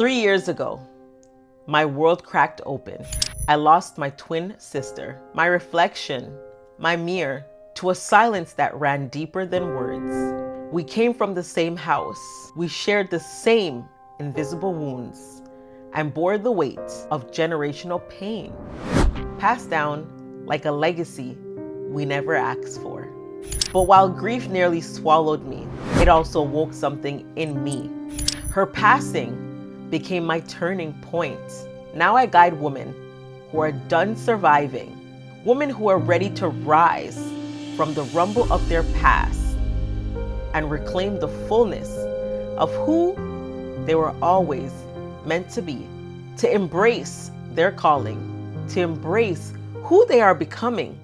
3 years ago, my world cracked open. I lost my twin sister, my reflection, my mirror, to a silence that ran deeper than words. We came from the same house. We shared the same invisible wounds and bore the weight of generational pain, passed down like a legacy we never asked for. But while grief nearly swallowed me, it also woke something in me. Her passing became my turning point. Now I guide women who are done surviving, women who are ready to rise from the rumble of their past and reclaim the fullness of who they were always meant to be, to embrace their calling, to embrace who they are becoming.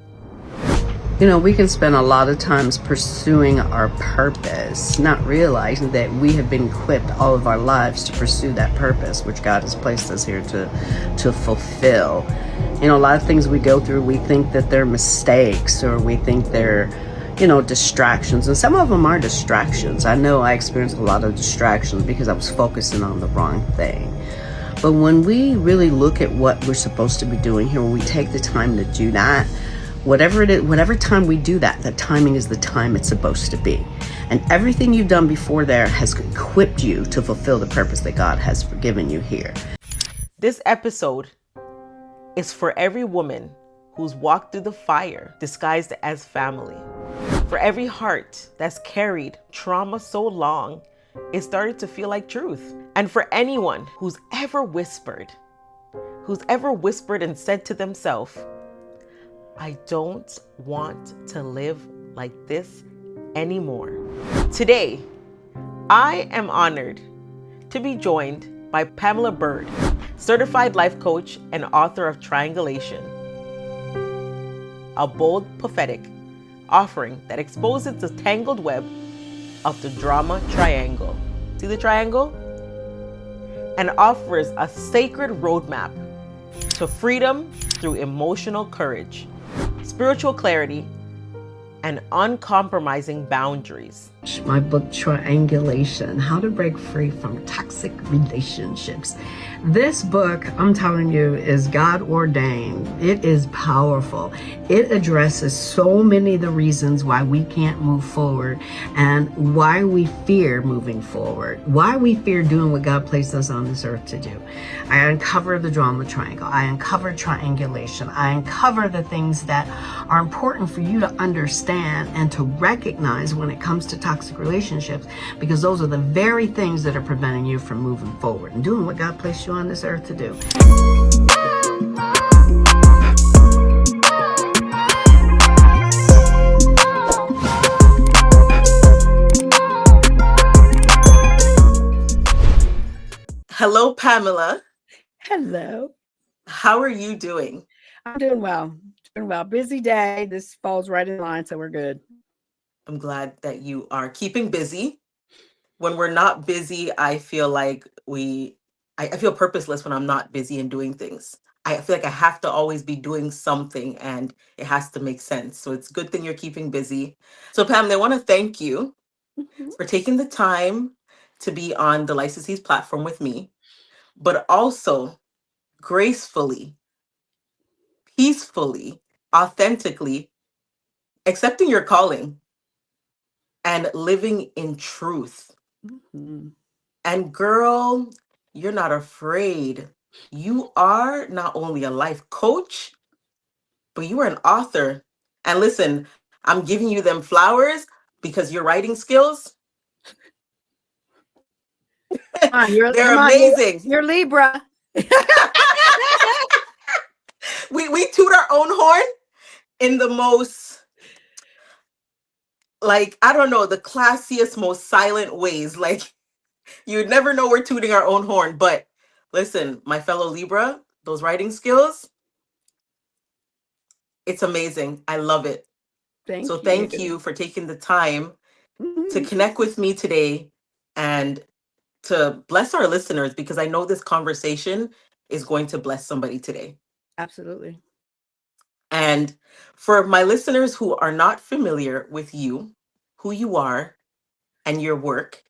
You know, we can spend a lot of times pursuing our purpose, not realizing that we have been equipped all of our lives to pursue that purpose, which God has placed us here to fulfill. You know, a lot of things we go through, we think that they're mistakes or we think they're, distractions. And some of them are distractions. I know I experienced a lot of distractions because I was focusing on the wrong thing. But when we really look at what we're supposed to be doing here, when we take the time to do that, whatever it is, whatever time we do that, the timing is the time it's supposed to be. And everything you've done before there has equipped you to fulfill the purpose that God has given you here. This episode is for every woman who's walked through the fire disguised as family. For every heart that's carried trauma so long, it started to feel like truth. And for anyone who's ever whispered and said to themselves, I don't want to live like this anymore. Today, I am honored to be joined by Pamela Bird, certified life coach and author of Triangulation, a bold prophetic offering that exposes the tangled web of the drama triangle. See the triangle? And offers a sacred roadmap to freedom through emotional courage, spiritual clarity, and uncompromising boundaries. My book, Triangulation, How to Break Free from Toxic Relationships. This book, I'm telling you, is God ordained. It is powerful. It addresses so many of the reasons why we can't move forward and why we fear moving forward, why we fear doing what God placed us on this earth to do. I uncover the drama triangle. I uncover triangulation. I uncover the things that are important for you to understand and to recognize when it comes to toxic relationships, because those are the very things that are preventing you from moving forward and doing what God placed you on this earth to do. Hello, Pamela. Hello. How are you doing? I'm doing well. Busy day. This falls right in line, so we're good. I'm glad that you are keeping busy. When we're not busy, I feel like I feel purposeless when I'm not busy and doing things. I feel like I have to always be doing something and it has to make sense. So it's a good thing you're keeping busy. So Pamela, I want to thank you for taking the time to be on the Licensees platform with me, but also gracefully, peacefully, authentically accepting your calling and living in truth. Mm-hmm. And girl, you're not afraid. You are not only a life coach, but you are an author. And listen, I'm giving you them flowers because your writing skills, they're amazing. You're Libra. We toot our own horn in the most, like, I don't know, the classiest, most silent ways. Like, you'd never know we're tooting our own horn. But listen, my fellow Libra, those writing skills, it's amazing. I love it. So thank you for taking the time to connect with me today and to bless our listeners, because I know this conversation is going to bless somebody today. Absolutely. And for my listeners who are not familiar with you, who you are, and your work,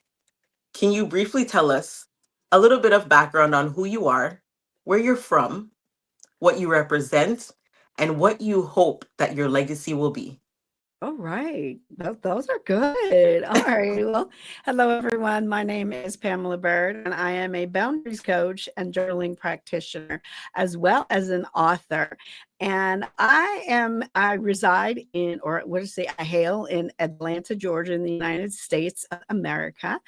can you briefly tell us a little bit of background on who you are, where you're from, what you represent, and what you hope that your legacy will be. All right. Those are good. All right. Well, hello, everyone. My name is Pamela Bird, and I am a boundaries coach and journaling practitioner, as well as an author. And I reside in, or what to say, I hail in Atlanta, Georgia, in the United States of America.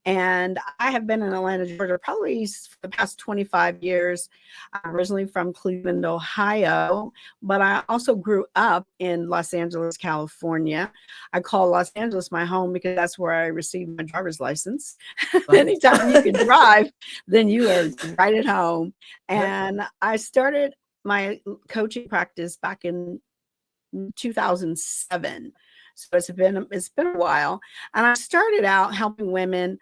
And I have been in Atlanta, Georgia, probably for the past 25 years. I'm originally from Cleveland, Ohio, but I also grew up in Los Angeles, California. I call Los Angeles my home because that's where I received my driver's license. Wow. Anytime you can drive, then you are right at home. Yep. And I started my coaching practice back in 2007. So it's been a while, and I started out helping women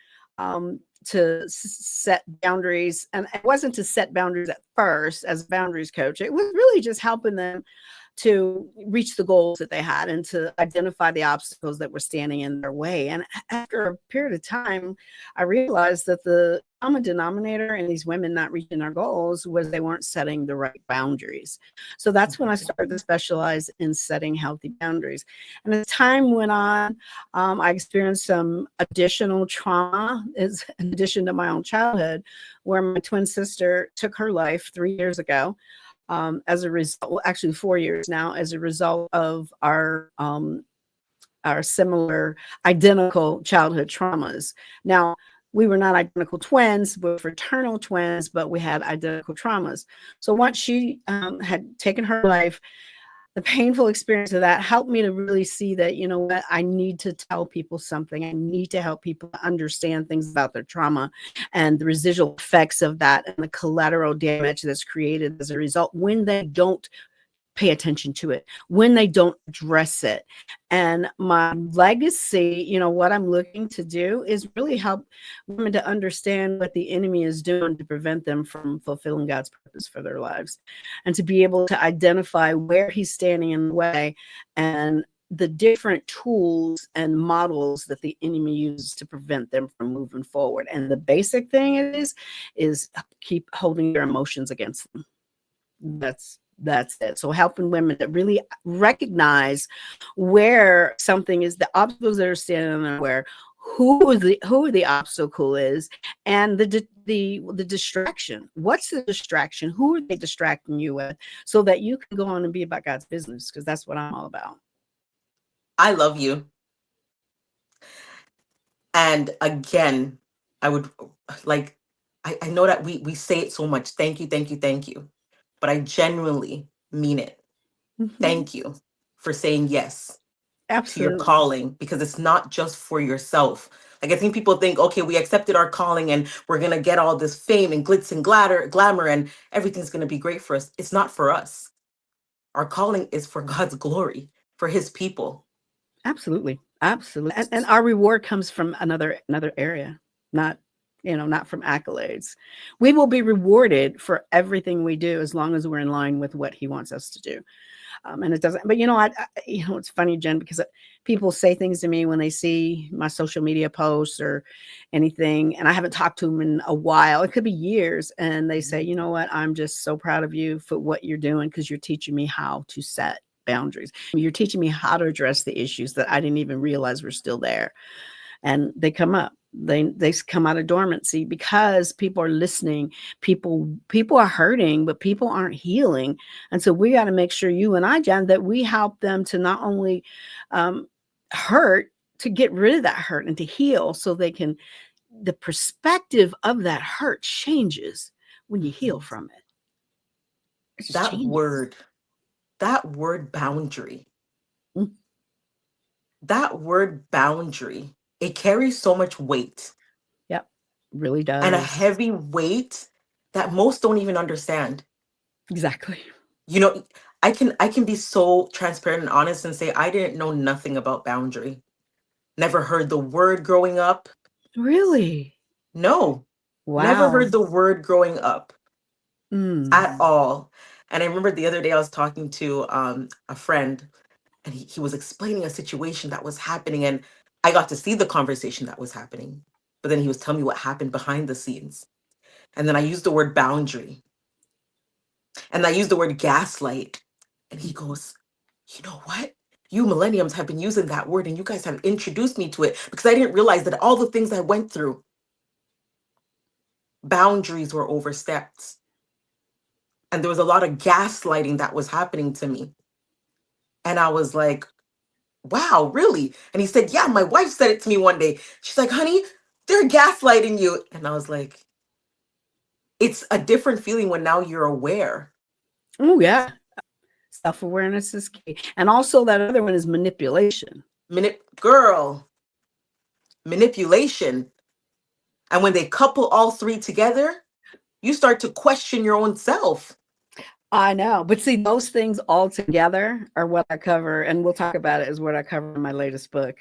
to set boundaries, and it wasn't to set boundaries at first as a boundaries coach. It was really just helping them to reach the goals that they had and to identify the obstacles that were standing in their way. And after a period of time, I realized that the common denominator in these women not reaching their goals was they weren't setting the right boundaries. So that's when I started to specialize in setting healthy boundaries. And as time went on, I experienced some additional trauma, is in addition to my own childhood, where my twin sister took her life 3 years ago, as a result, well, actually 4 years now, as a result of our similar identical childhood traumas. Now, we were not identical twins, we were fraternal twins, but we had identical traumas. So once she had taken her life, the painful experience of that helped me to really see that, you know what, I need to tell people something. I need to help people understand things about their trauma and the residual effects of that and the collateral damage that's created as a result when they don't pay attention to it, when they don't address it. And my legacy, what I'm looking to do is really help women to understand what the enemy is doing to prevent them from fulfilling God's purpose for their lives, and to be able to identify where he's standing in the way and the different tools and models that the enemy uses to prevent them from moving forward. And the basic thing is keep holding their emotions against them. That's it. So helping women to really recognize where something is, the obstacles that are standing in their way, who the obstacle is, and the distraction. What's the distraction? Who are they distracting you with, so that you can go on and be about God's business? Because that's what I'm all about. I love you. And again, I would like, I know that we say it so much. Thank you, thank you, thank you. But I genuinely mean it. Mhm. Thank you for saying yes to your Absolutely. calling, because it's not just for yourself. Like, I think people think, okay, we accepted our calling and we're gonna get all this fame and glitz and glamour and everything's gonna be great for us. It's not for us. Our calling is for God's glory, for his people. Absolutely. Absolutely. And our reward comes from another area, not not from accolades. We will be rewarded for everything we do as long as we're in line with what he wants us to do. And it doesn't. But it's funny, Jen, because people say things to me when they see my social media posts or anything, and I haven't talked to them in a while. It could be years, and they say, "You know what? I'm just so proud of you for what you're doing, because you're teaching me how to set boundaries. You're teaching me how to address the issues that I didn't even realize were still there." And they come up. They come out of dormancy because people are listening. People are hurting, but people aren't healing. And so we got to make sure, you and I, Jen, that we help them to not only hurt, to get rid of that hurt and to heal, so they can, the perspective of that hurt changes when you heal Mhm. from it. It just That changes. word, that word boundary, Mm, that word boundary, it carries so much weight, yep, really and a does. heavy weight that most don't even understand. Exactly. You know, I can be so transparent and honest and say I didn't know nothing about boundary. Never heard the word growing up. Really? No, never Wow. heard the word growing up Mm. at all. And I remember the other day I was talking to a friend, and he was explaining a situation that was happening, and I got to see the conversation that was happening. But then he was telling me what happened behind the scenes. And then I used the word boundary. And I used the word gaslight. And he goes, you know what? You millenniums have been using that word and you guys have introduced me to it because I didn't realize that all the things I went through, boundaries were overstepped. And there was a lot of gaslighting that was happening to me. And I was like, wow, really? And he said, yeah, my wife said it to me one day. She's like, honey, they're gaslighting you. And I was like, it's a different feeling when now you're aware. Oh, yeah. Self-awareness is key. And also that other one is manipulation. Girl, manipulation. And when they couple all three together, you start to question your own self. I know. But see, those things all together are what I cover. And we'll talk about it as what I cover in my latest book.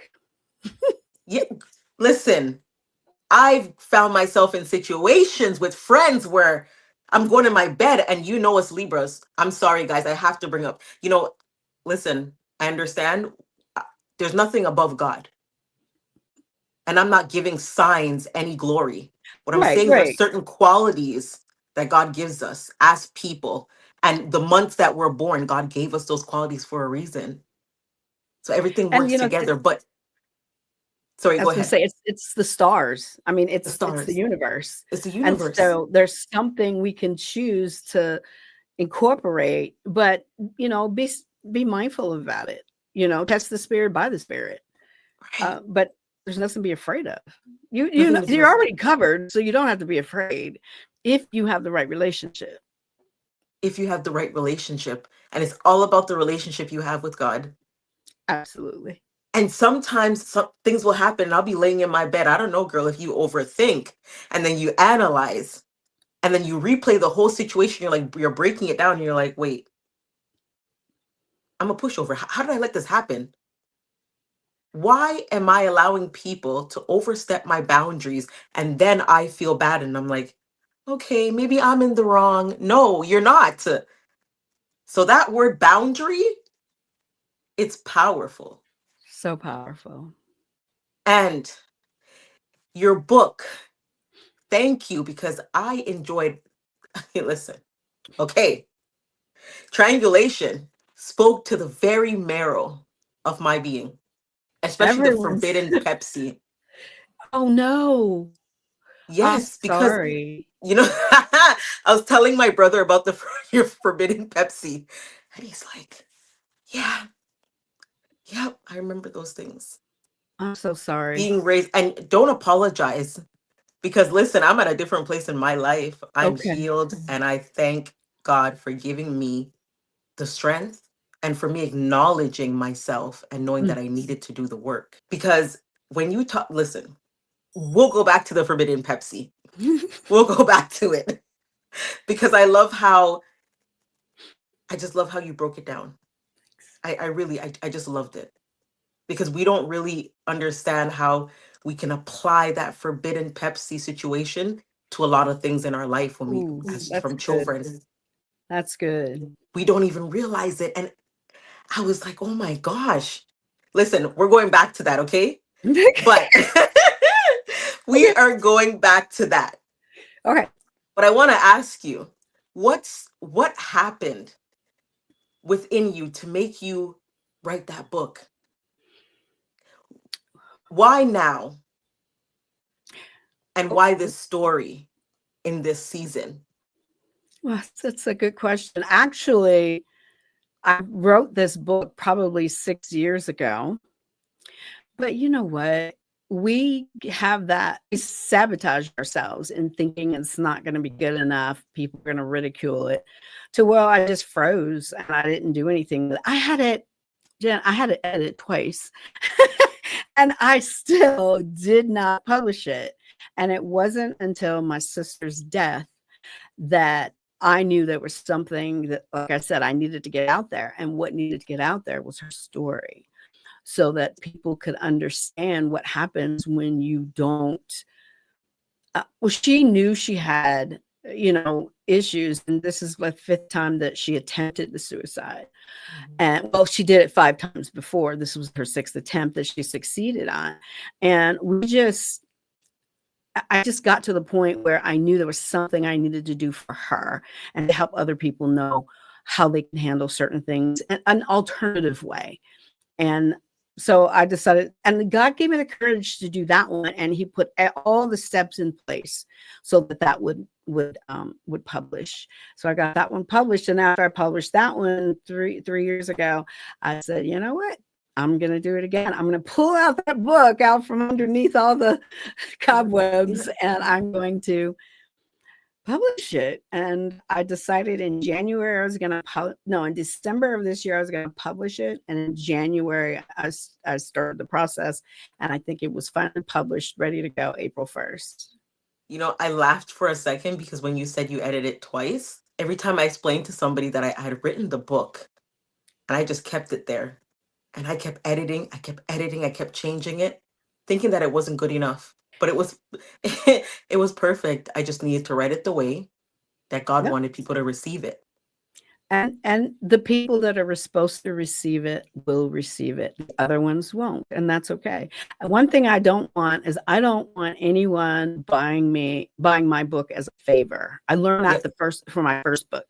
Yeah, listen, I've found myself in situations with friends where I'm going to my bed and you know us Libras. I'm sorry, guys. I have to bring up, listen, I understand. There's nothing above God. And I'm not giving signs any glory. What I'm saying is there's certain qualities that God gives us as people. And the months that we're born, God gave us those qualities for a reason. So everything works together. But sorry, I go was going ahead. to say it's the stars. I mean, The it's the stars. universe. It's the And universe. so there's something we can choose to incorporate, but be mindful about it. Test the spirit by the spirit. Right. But there's nothing to be afraid of. Nothing is You're already covered, so you don't have to be afraid if you have the right relationship. If you have the right relationship, and it's all about the relationship you have with God. Absolutely. And sometimes some things will happen and I'll be laying in my bed. I don't know, girl, if you overthink and then you analyze and then you replay the whole situation, you're breaking it down and you're like, wait, I'm a pushover. How did I let this happen? Why am I allowing people to overstep my boundaries and then I feel bad and I'm like, okay, maybe I'm in the wrong. No, you're not. So that word boundary, it's powerful. So powerful. And your book, thank you, because I enjoyed, listen, okay, triangulation spoke to the very marrow of my being, especially the Everyone's forbidden Pepsi. Oh no. I'm Yes, because, sorry. I was telling my brother about your forbidden Pepsi. And he's like, yeah, I remember those things. I'm so sorry. Being raised, and don't apologize. Because listen, I'm at a different place in my life. I'm healed and I thank God for giving me the strength and for me acknowledging myself and knowing that I needed to do the work. Because when you talk, listen, we'll go back to the forbidden Pepsi. We'll go back to it. Because I just love how you broke it down. I really, I just loved it. Because we don't really understand how we can apply that forbidden Pepsi situation to a lot of things in our life when from children. That's good. We don't even realize it. And I was like, oh my gosh. Listen, we're going back to that, okay? But we are going back to that. Okay. But I want to ask you, what happened within you to make you write that book? Why now? And why this story in this season? Well, that's a good question. Actually, I wrote this book probably 6 years ago. But you know what? We sabotage ourselves in thinking it's not going to be good enough. People are going to ridicule it. Well, I just froze and I didn't do anything. I had it, Jen, I had to edit twice. And I still did not publish it. And it wasn't until my sister's death that I knew there was something that, like I said, I needed to get out there. And what needed to get out there was her story, so that people could understand what happens when you don't. Well, she knew she had, issues. And this is the fifth time that she attempted the suicide. And well, she did it 5 times before. This was her 6th attempt that she succeeded on. And I just got to the point where I knew there was something I needed to do for her and to help other people know how they can handle certain things in an alternative way. And so I decided, and God gave me the courage to do that one, and He put all the steps in place so that that would publish. So I got that one published, and after I published that one three years ago, I said, you know what? I'm going to do it again. I'm going to pull out that book out from underneath all the cobwebs, and I'm going to publish it. And I decided in January I was going to in December of this year I was going to publish it, and in January I started the process, and I think it was finally published, ready to go April 1st. I laughed for a second because when you said you edited it twice, every time I explained to somebody that I had written the book and I just kept it there and I kept editing, I kept changing it, thinking that it wasn't good enough, but it was it was perfect. I just needed to write it the way that God Yep. wanted people to receive it. And the people that are supposed to receive it will receive it. The other ones won't, and that's okay. One thing I don't want is I don't want anyone buying my book as a favor. I learned that for my first book,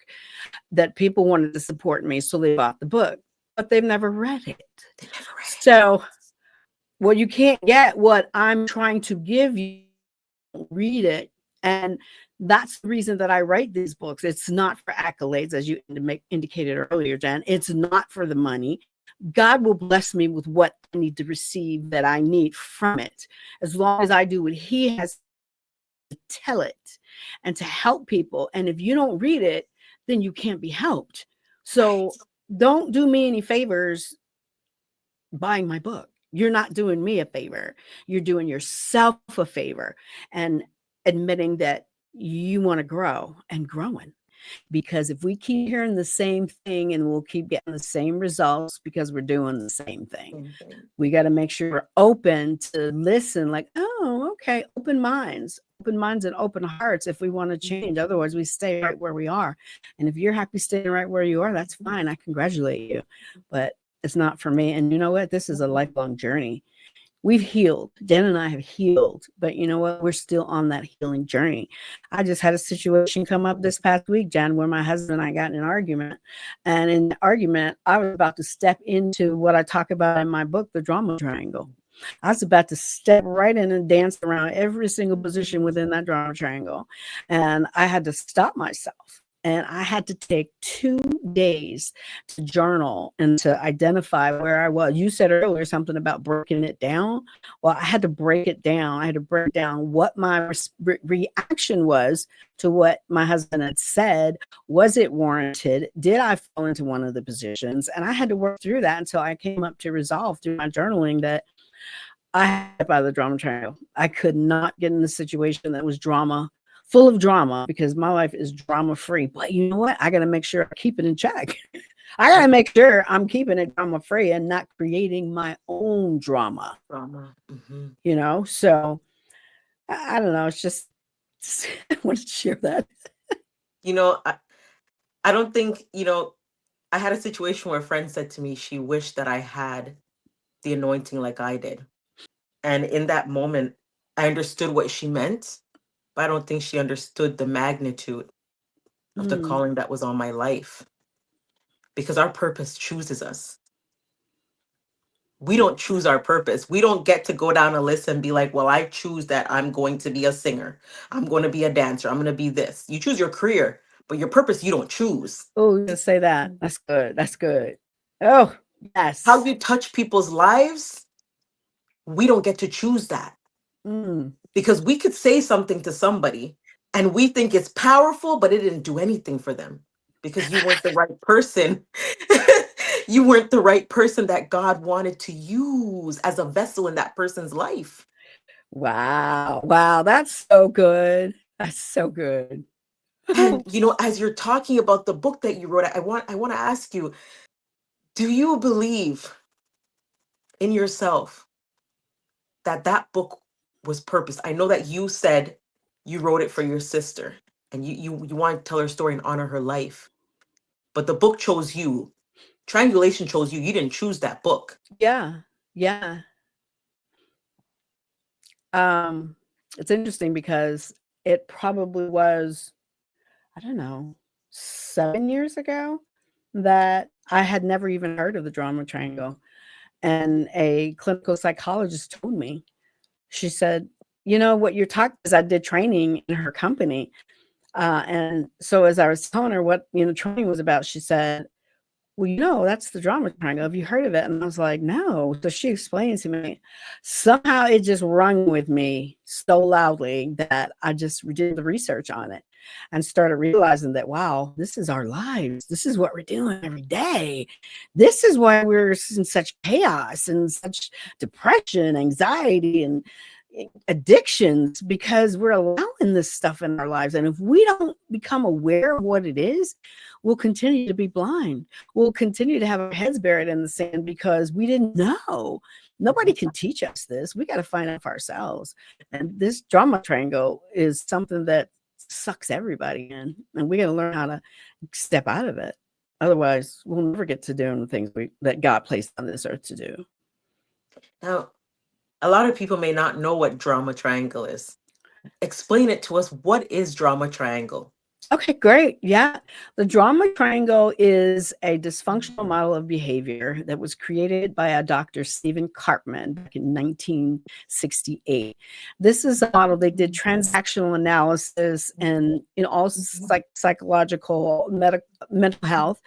that people wanted to support me, so they bought the book, but they've never read it. So, well, you can't get what I'm trying to give you. Read it. And that's the reason that I write these books. It's not for accolades, as you indicated earlier, Jen. It's not for the money. God will bless me with what I need to receive that I need from it, as long as I do what He has to tell it and to help people. And if you don't read it, then you can't be helped. So don't do me any favors buying my book. You're not doing me a favor. You're doing yourself a favor and admitting that you want to grow and growing. Because if we keep hearing the same thing and we'll keep getting the same results because we're doing the same thing, we got to make sure we're open to listen, like, oh, okay, open minds and open hearts if we want to change. Otherwise, we stay right where we are. And if you're happy staying right where you are, that's fine. I congratulate you. But it's not for me. And you know what? This is a lifelong journey. We've healed. Jen and I have healed, but you know what? We're still on that healing journey. I just had a situation come up this past week, Jen, where my husband and I got in an argument. And in the argument, I was about to step into what I talk about in my book, The Drama Triangle. I was about to step right in and dance around every single position within that drama triangle. And I had to stop myself. And I had to take 2 days to journal and to identify where I was. You said earlier something about breaking it down. Well, I had to break it down. I had to break down what my reaction was to what my husband had said. Was it warranted? Did I fall into one of the positions? And I had to work through that until I came up to resolve through my journaling that I had to by the drama triangle. I could not get in a situation that was full of drama, because my life is drama free. But you know what? I got to make sure I keep it in check. I got to make sure I'm keeping it drama free and not creating my own drama. Mm-hmm. So I don't know. It's just I want to share that. I don't think, I had a situation where a friend said to me she wished that I had the anointing like I did. And in that moment, I understood what she meant, but I don't think she understood the magnitude of the calling that was on my life. Because our purpose chooses us. We don't choose our purpose. We don't get to go down a list and be like, well, I choose that I'm going to be a singer. I'm going to be a dancer. I'm going to be this. You choose your career, but your purpose, you don't choose. Oh, just say that. That's good. That's good. Oh, yes. How you touch people's lives, we don't get to choose that. Because we could say something to somebody and we think it's powerful, but it didn't do anything for them because you weren't the right person. You weren't the right person that God wanted to use as a vessel in that person's life. Wow. Wow. That's so good. That's so good. And, as you're talking about the book that you wrote, I want to ask you, do you believe in yourself that book was purpose? I know that you said you wrote it for your sister and you want to tell her story and honor her life, but the book chose you. Triangulation chose you. You didn't choose that book. Yeah. It's interesting because it probably was, I don't know, 7 years ago that I had never even heard of the drama triangle. And a clinical psychologist told me, she said, you know what you're talking, because I did training in her company. And so as I was telling her what, training was about, she said, well, that's the drama triangle. Have you heard of it? And I was like, no. So she explained to me. Somehow it just rung with me so loudly that I just did the research on it and started realizing that, wow, this is our lives. This is what we're doing every day. This is why we're in such chaos and such depression, anxiety, and addictions, because we're allowing this stuff in our lives. And if we don't become aware of what it is, we'll continue to be blind. We'll continue to have our heads buried in the sand because we didn't know. Nobody can teach us this. We got to find out for ourselves. And this drama triangle is something that sucks everybody in, and we got to learn how to step out of it. Otherwise, we'll never get to doing the things that God placed on this earth to do. Now, a lot of people may not know what drama triangle is. Explain it to us. What is drama triangle? Okay, great. Yeah. The drama triangle is a dysfunctional model of behavior that was created by a Dr. Stephen Karpman back in 1968. This is a model. They did transactional analysis and all psychological, mental health.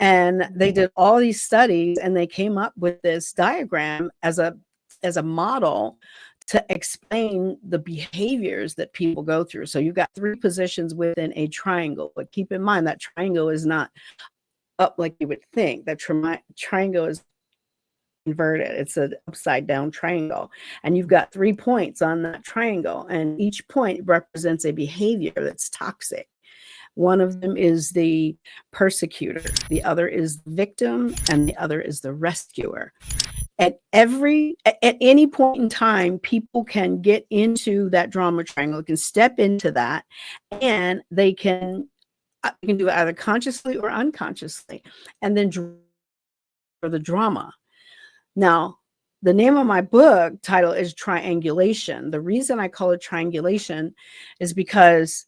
And they did all these studies, and they came up with this diagram as a model to explain the behaviors that people go through. So you've got 3 positions within a triangle, but keep in mind that triangle is not up like you would think. That triangle is inverted. It's an upside down triangle. And you've got 3 points on that triangle, and each point represents a behavior that's toxic. One of them is the persecutor, the other is the victim, and the other is the rescuer. At any point in time, people can get into that drama triangle, can step into that, and they can do it either consciously or unconsciously, and then for the drama. Now, the name of my book title is Triangulation. The reason I call it triangulation is because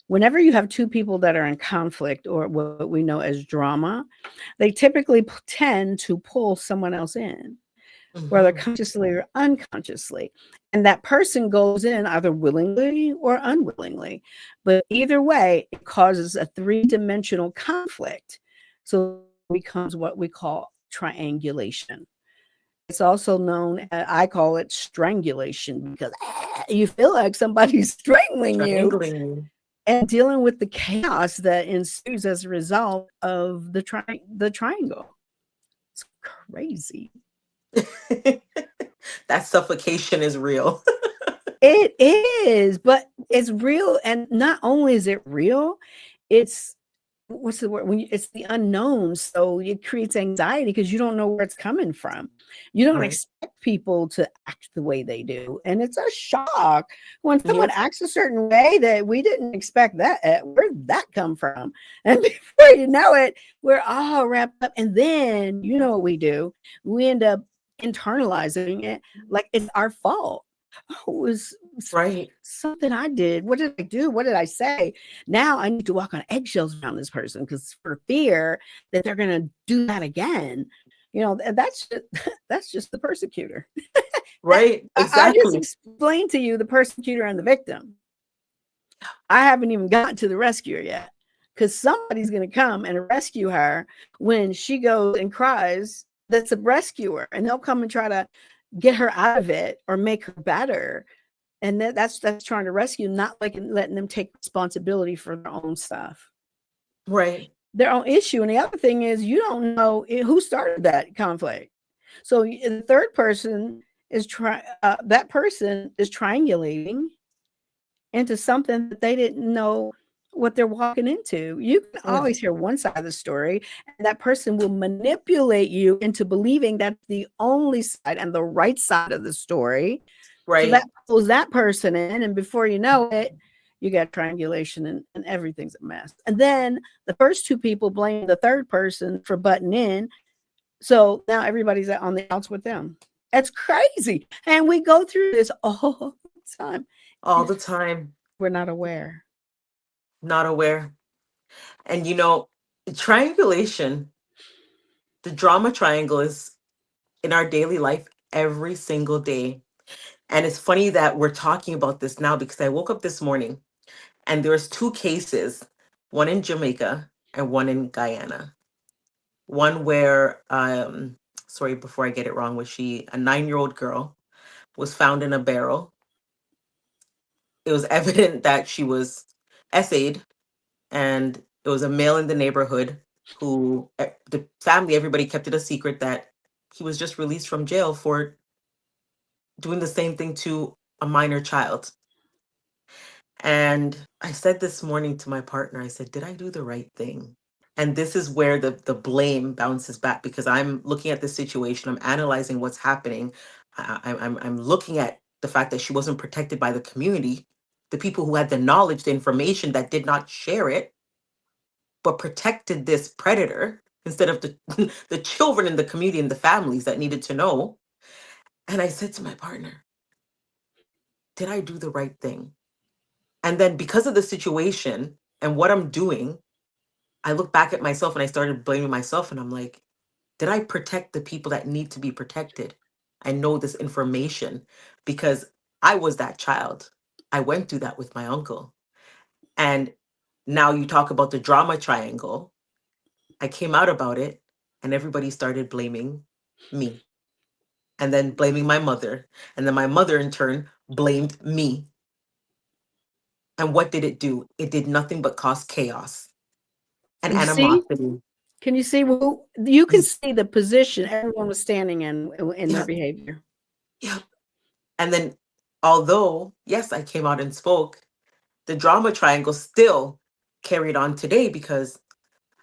whenever you have 2 people that are in conflict, or what we know as drama, they typically tend to pull someone else in, whether consciously or unconsciously. And that person goes in either willingly or unwillingly. But either way, it causes a 3-dimensional conflict. So it becomes what we call triangulation. It's also known, I call it strangulation, because you feel like somebody's strangling you. And dealing with the chaos that ensues as a result of the triangle. It's crazy. That suffocation is real. It is, but it's real. And not only is it real, it's what's the word? It's the unknown. So it creates anxiety because you don't know where it's coming from. You don't expect people to act the way they do. And it's a shock when someone acts a certain way that we didn't expect that. Where'd that come from? And before you know it, we're all wrapped up. And then you know what we do? We end up internalizing it like it's our fault. Oh, it was something I did. What did I do? What did I say? Now I need to walk on eggshells around this person because for fear that they're going to do that again. That's just the persecutor. Right. Exactly. I just explained to you the persecutor and the victim. I haven't even gotten to the rescuer yet, because somebody's going to come and rescue her when she goes and cries. That's a rescuer, and they'll come and try to get her out of it or make her better. And that's trying to rescue, not like letting them take responsibility for their own stuff. Right. Their own issue. And the other thing is, you don't know who started that conflict. So the third person is that person is triangulating into something that they didn't know what they're walking into. You can always hear one side of the story, and that person will manipulate you into believing that's the only side and the right side of the story. Right. So that pulls that person in, and before you know it, you got triangulation, and everything's a mess. And then the first 2 people blame the third person for butting in. So now everybody's on the outs with them. That's crazy. And we go through this all the time. all the time, We're not aware. not aware. And triangulation, the drama triangle is in our daily life every single day. And it's funny that we're talking about this now because I woke up this morning and there's two cases, one in Jamaica and one in Guyana. One where, sorry, before I get it wrong, was she a 9-year-old girl was found in a barrel. It was evident that she was essayed, and it was a male in the neighborhood who the family, everybody kept it a secret that he was just released from jail for doing the same thing to a minor child. And I said this morning to my partner, I said, did I do the right thing? And this is where the blame bounces back, because I'm looking at the situation, I'm analyzing what's happening. I'm looking at the fact that she wasn't protected by the community, the people who had the knowledge, the information, that did not share it, but protected this predator instead of the the children in the community and the families that needed to know. And I said to my partner, did I do the right thing? And then because of the situation and what I'm doing, I look back at myself and I started blaming myself, and I'm like, did I protect the people that need to be protected? I know this information because I was that child. I went through that with my uncle. And now you talk about the drama triangle. I came out about it and everybody started blaming me and then blaming my mother. And then my mother in turn blamed me. And what did it do? It did nothing but cause chaos and You see? animosity. Can you see? Well, you can Yes. see the position everyone was standing in their Yeah. behavior. Yeah. And then, although, yes, I came out and spoke, the drama triangle still carried on today because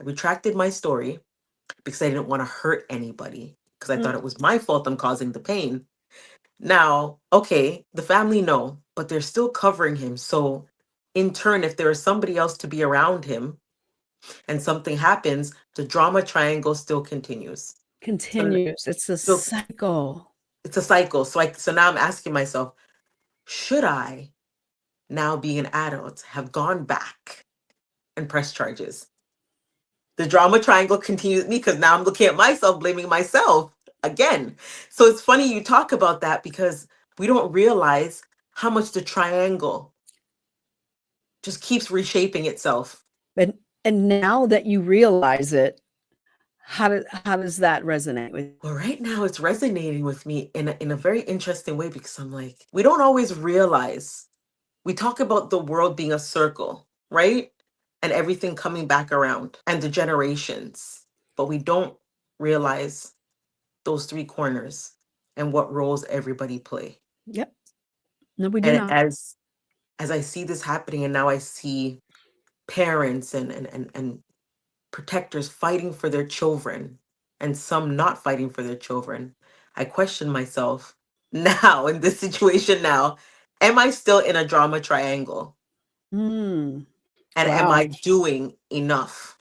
I retracted my story because I didn't want to hurt anybody because I thought Mm, it was my fault I'm causing the pain. Now, okay, the family know, but they're still covering him. So, in turn, if there is somebody else to be around him and something happens, the drama triangle still continues. So, continues. It's a so cycle. it's a cycle. So now I'm asking myself, should I, now being an adult, have gone back and pressed charges? The drama triangle continues with me because now I'm looking at myself, blaming myself again. So it's funny you talk about that because we don't realize how much the triangle just keeps reshaping itself. And now that you realize it, how does that resonate with you? Well, right now it's resonating with me in a very interesting way because I'm like, we don't always realize. We talk about the world being a circle, right? And everything coming back around and the generations, but we don't realize those three corners and what roles everybody play. Yep. No, we do And not. as I see this happening, and now I see parents and protectors fighting for their children and some not fighting for their children, I question myself now in this situation now, am I still in a drama triangle? Mm, And am wow. I doing enough?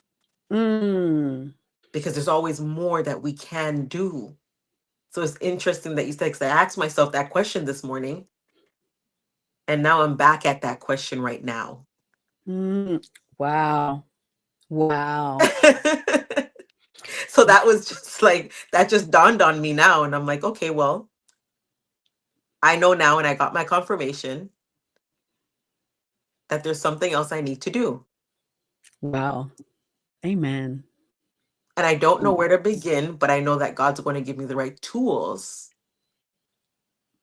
Mm, Because there's always more that we can do. So it's interesting that you said, because I asked myself that question this morning, and now I'm back at that question right now. mm, wow. Wow. So that was just like, that just dawned on me now. And I'm like, okay, well, I know now, and I got my confirmation that there's something else I need to do. Wow. Amen. And I don't know where to begin, but I know that God's going to give me the right tools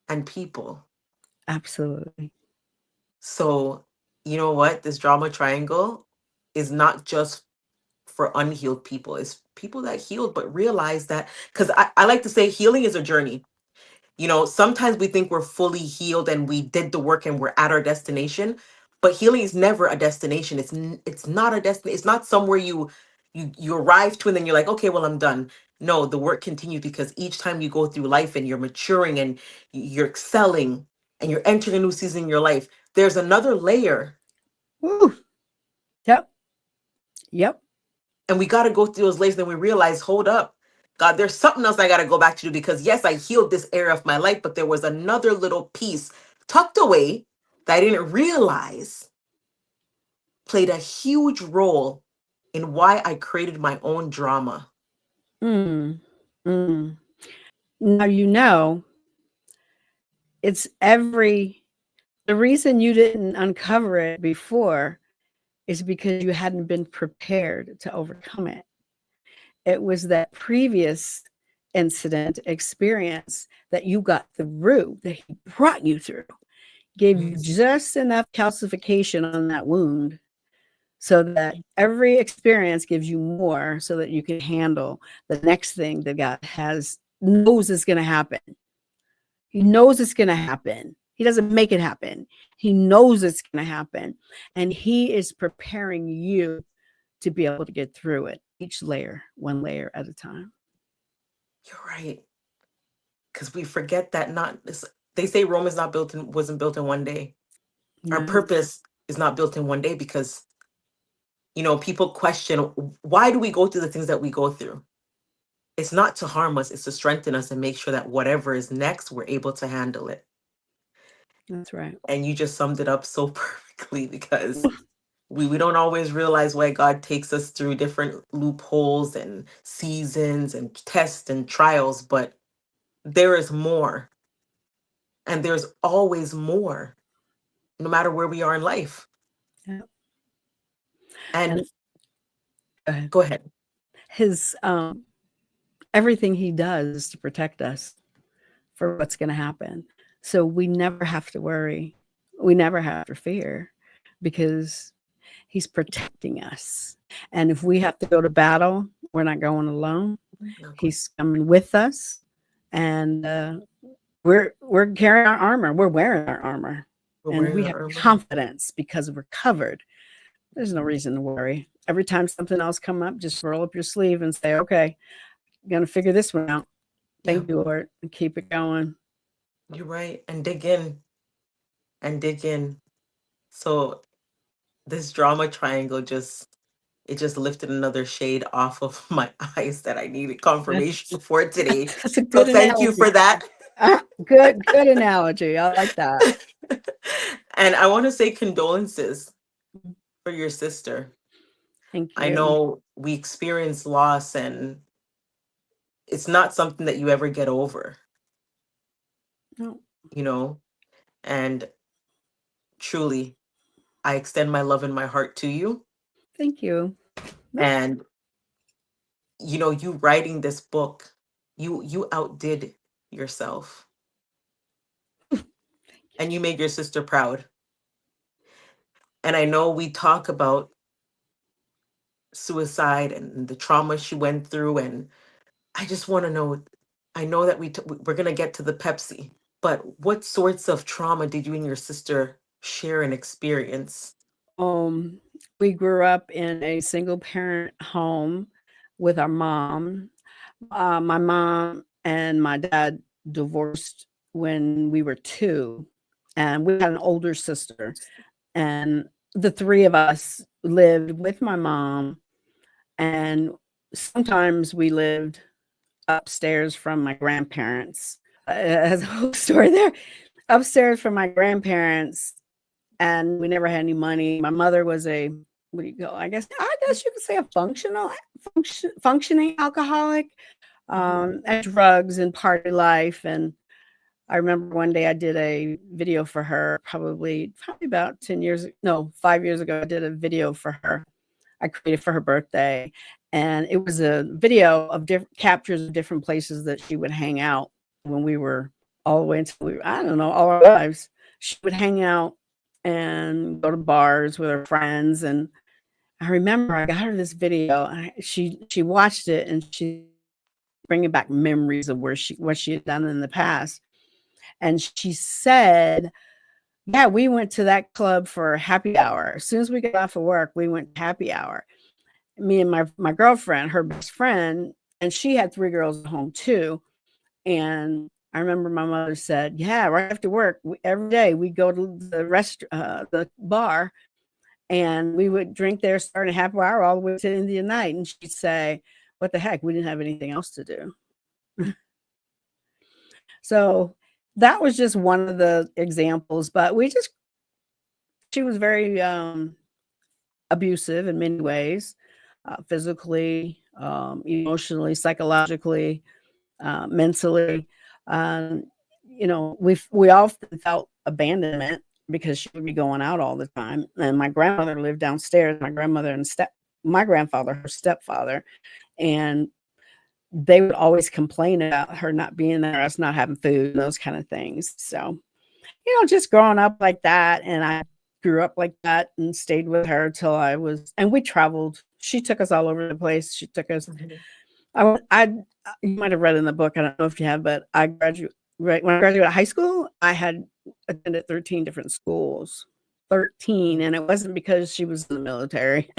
and people. Absolutely. So, you know what? This drama triangle is not just for unhealed people, it's people that healed, but realize that, because I like to say healing is a journey. Sometimes we think we're fully healed and we did the work and we're at our destination, but healing is never a destination. It's not a destination. It's not somewhere you arrive to and then you're like, okay, well, I'm done. No, the work continues because each time you go through life and you're maturing and you're excelling and you're entering a new season in your life, there's another layer, Woo. Yep. Yep. and we got to go through those layers. Then we realize, hold up, God, there's something else I got to go back to do, because yes, I healed this area of my life, but there was another little piece tucked away that I didn't realize played a huge role in why I created my own drama. Mm. Mm. Now, you know, it's the reason you didn't uncover it before is because you hadn't been prepared to overcome it. It was that previous incident experience that you got through, that he brought you through, gave you just enough calcification on that wound so that every experience gives you more so that you can handle the next thing that God knows is going to happen. He knows it's going to happen. He doesn't make it happen. He knows it's going to happen. And he is preparing you to be able to get through it, each layer, one layer at a time. You're right. Because we forget that they say Rome is not wasn't built in one day. Our No, purpose is not built in one day because, people question, why do we go through the things that we go through? It's not to harm us, it's to strengthen us and make sure that whatever is next, we're able to handle it. that's right. And you just summed it up so perfectly because we don't always realize why God takes us through different loopholes and seasons and tests and trials, but there is more. And there's always more, no matter where we are in life. Yeah. And And go ahead. his everything he does is to protect us for what's going to happen. So we never have to worry. We never have to fear because he's protecting us. And if we have to go to battle, we're not going alone. He's coming with us, and we're carrying our armor. We're wearing our armor, and we have confidence because we're covered. There's no reason to worry. Every time something else come up, just roll up your sleeve and say, "Okay, I'm gonna figure this one out." Thank you, Lord, and keep it going. You're right. And dig in. And dig in. So this drama triangle just lifted another shade off of my eyes that I needed confirmation for today. That's a So good thank you for analogy. that. Good analogy. I like that. And I want to say condolences for your sister. Thank I you. know we experience loss and it's not something that you ever get over, No, and truly, I extend my love and my heart to you. thank you. No, And, you writing this book, you outdid yourself and you made your sister proud. And I know we talk about suicide and the trauma she went through. And I just want to know, I know that we're going to get to the Pepsi, but what sorts of trauma did you and your sister share and experience? we grew up in a single parent home with our mom. My mom and my dad divorced when we were 2, and we had an older sister. And the 3 of us lived with my mom, and sometimes we lived upstairs from my grandparents. Has a whole story there. Upstairs from my grandparents, and we never had any money. My mother was a what do you go? I guess you could say a functioning alcoholic, at drugs and party life. And I remember one day I did a video for her, probably about 5 years ago. I did a video for her. I created for her birthday, and it was a video of captures of different places that she would hang out when we were all the way until I don't know, all our lives. She would hang out and go to bars with her friends. And I remember I got her this video. She watched it, and she bringing back memories of what she had done in the past. And she said, "Yeah, we went to that club for happy hour. As soon as we got off of work, we went to happy hour. Me and my girlfriend, her best friend, and she had 3 girls at home too." And I remember my mother said, "Yeah, right after work, every day we go to the bar, and we would drink there starting at happy hour all the way to the end of the night." And she'd say, "What the heck? We didn't have anything else to do." So that was just one of the examples, but we just she was very abusive in many ways, physically, emotionally, psychologically, mentally. Um, we often felt abandonment because she would be going out all the time. And my grandmother lived downstairs. My grandmother and my grandfather, her stepfather, and they would always complain about her not being there, us not having food, and those kind of things. So, just growing up like that, and I grew up like that and stayed with her till and we traveled. She took us all over the place. She took us. I you might have read in the book. I don't know if you have, but when I graduated high school, I had attended 13 different schools. 13, and it wasn't because she was in the military,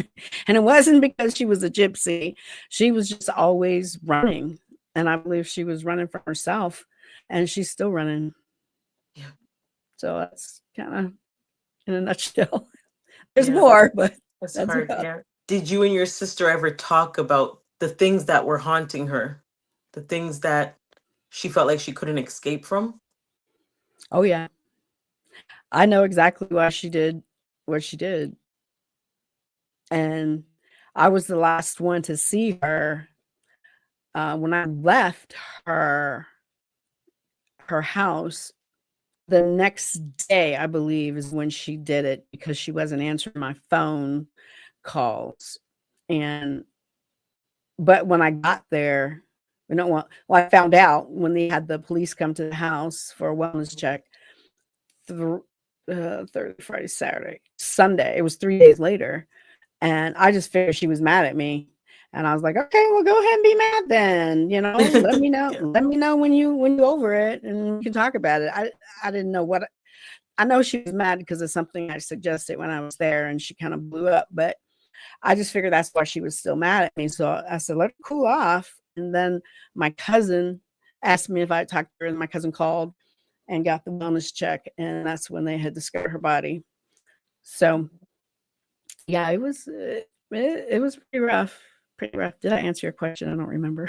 and it wasn't because she was a gypsy. She was just always running, and I believe she was running for herself, and she's still running. Yeah. So that's kind of in a nutshell. There's Yeah. more, but That's that's hard. about. Yeah. Did you and your sister ever talk about the things that were haunting her? The things that she felt like she couldn't escape from? Oh yeah, I know exactly why she did what she did, and I was the last one to see her when I left her her house. The next day, I believe, is when she did it because she wasn't answering my phone calls. And but when I got there, I found out when they had the police come to the house for a wellness check. Thursday, Friday, Saturday, Sunday. It was 3 days later, and I just figured she was mad at me. And I was like, okay, well, go ahead and be mad then. Let me know. Yeah. Let me know when you over it, and we can talk about it. I didn't know what. I know she was mad because of something I suggested when I was there, and she kind of blew up. But I just figured that's why she was still mad at me. So I said, let her cool off. And then my cousin asked me if I talked to her, and my cousin called and got the wellness check, and that's when they had discovered her body. So yeah, it was pretty rough. Pretty rough. Did I answer your question? I don't remember.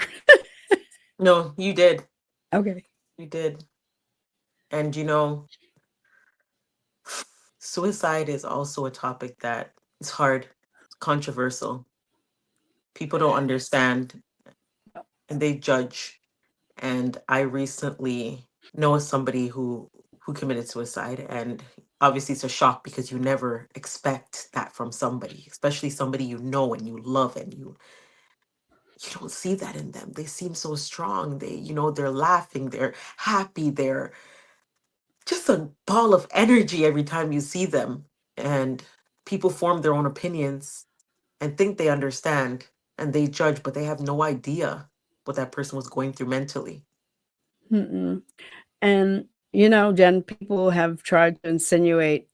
No, you did. Okay. You did. And suicide is also a topic that is hard, controversial. People don't understand and they judge. And I recently know somebody who committed suicide, and obviously it's a shock because you never expect that from somebody, especially somebody you know and you love, and you don't see that in them. They seem so strong. They're laughing, they're happy, they're just a ball of energy every time you see them. And people form their own opinions and think they understand, and they judge, but they have no idea what that person was going through mentally. Mm-mm. And Jen, people have tried to insinuate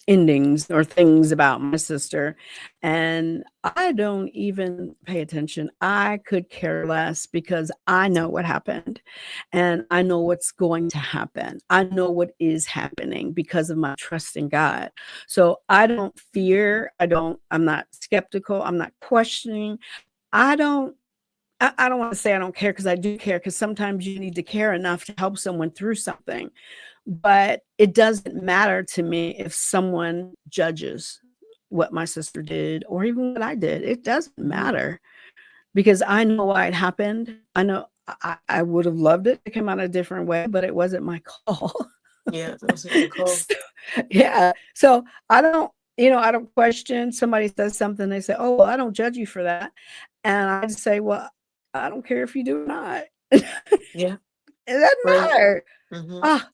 endings or things about my sister, and I don't even pay attention. I could care less because I know what happened, and I know what's going to happen. I know what is happening because of my trust in God. So I don't fear. I'm not skeptical. I'm not questioning. I don't I don't want to say I don't care, because I do care, because sometimes you need to care enough to help someone through something. But it doesn't matter to me if someone judges what my sister did or even what I did. It doesn't matter, because I know why it happened. I know I would have loved it to come out a different way, but it wasn't my call. Yeah, that wasn't your call. So, yeah. So I don't question. Somebody says something, they say, oh, well, I don't judge you for that. And I just say, well, I don't care if you do or not. It Yeah, doesn't right. matter. Mm-hmm. Ah,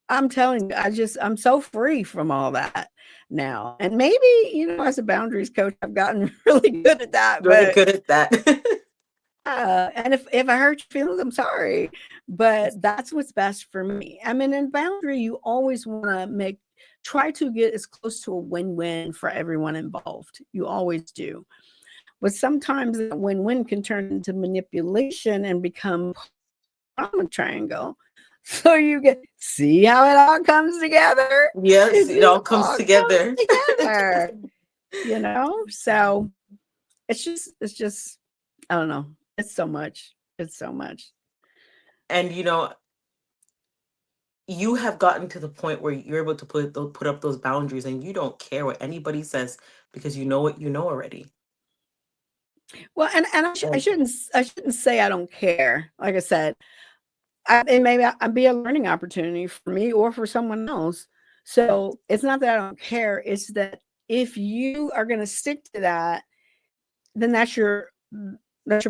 I'm telling you, I'm so free from all that now. And maybe, as a boundaries coach, I've gotten really good at that. Really But good at that. and if I hurt your feelings, I'm sorry. But that's what's best for me. I mean, in boundary, you always want to try to get as close to a win-win for everyone involved. You always do. But sometimes that win-win can turn into manipulation and become a triangle. So you see how it all comes together. Yes, It it just all comes all comes together. together. So it's just I don't know. It's so much. It's so much. And you have gotten to the point where you're able to put up those boundaries, and you don't care what anybody says because you know what you know already. Well, and I Like, shouldn't I shouldn't say I don't care. Like I said, it may be a learning opportunity for me or for someone else. So it's not that I don't care. It's that if you are going to stick to that, then that's your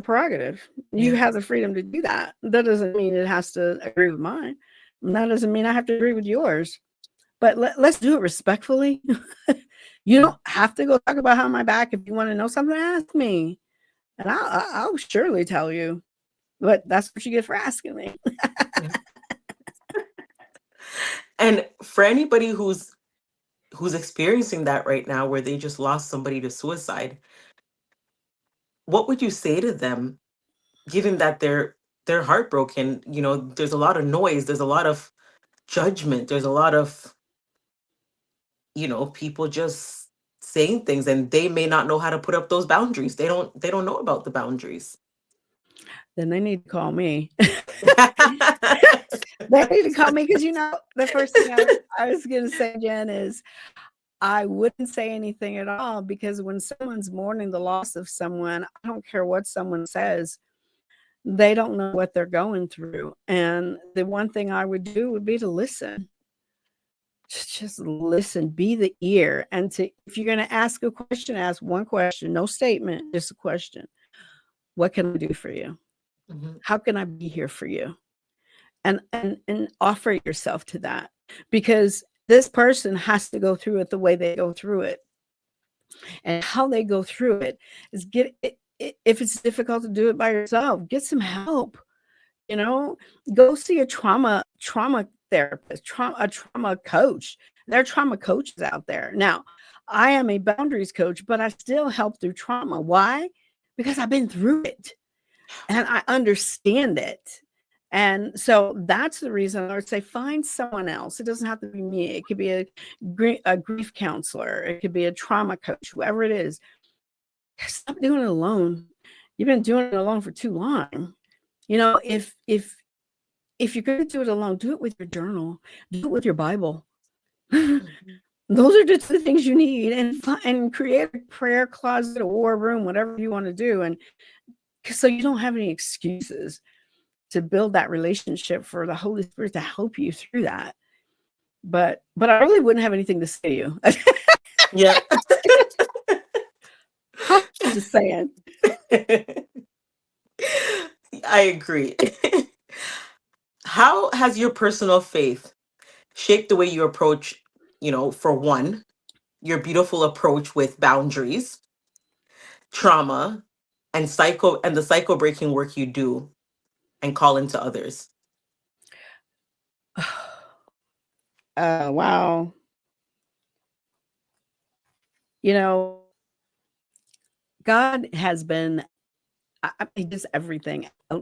prerogative. You yeah. have the freedom to do that. That doesn't mean it has to agree with mine. And that doesn't mean I have to agree with yours. But let's do it respectfully. You Yeah. don't have to go talk about how my back. If you want to know something, ask me, and I'll surely tell you. But that's what you get for asking me. Yeah. And for anybody who's experiencing that right now, where they just lost somebody to suicide, what would you say to them, given that they're heartbroken? You know, there's a lot of noise, there's a lot of judgment, there's a lot of, people just saying things, and they may not know how to put up those boundaries. They don't know about the boundaries. Then they need to call me. They need to call me because the first thing I was going to say, Jen, is I wouldn't say anything at all, because when someone's mourning the loss of someone, I don't care what someone says. They don't know what they're going through. And the one thing I would do would be to listen. Just listen, be the ear. And if you're going to ask a question, ask one question, no statement, just a question. What can I do for you? Mhm. How can I be here for you? And offer yourself to that, because this person has to go through it the way they go through it. And how they go through it is if it's difficult to do it by yourself, get some help. You know, go see a trauma therapist, a trauma coach. There are trauma coaches out there. Now, I am a boundaries coach, but I still help through trauma. Why? Because I've been through it and I understand it. And so that's the reason I would say find someone else. It doesn't have to be me. It could be a grief counselor. It could be a trauma coach, whoever it is. Stop doing it alone. You've been doing it alone for too long. If you're going to do it alone, do it with your journal, do it with your Bible. Mhm. Those are just the things you need, and create a prayer closet, a war room, whatever you want to do, and so you don't have any excuses to build that relationship for the Holy Spirit to help you through that. But I really wouldn't have anything to say to you. Yeah. I'm just saying. I agree. How has your personal faith shaped the way you approach, for one, your beautiful approach with boundaries, trauma, and the cycle breaking work you do and call into others? Wow. You know, God has been, I mean, just everything. I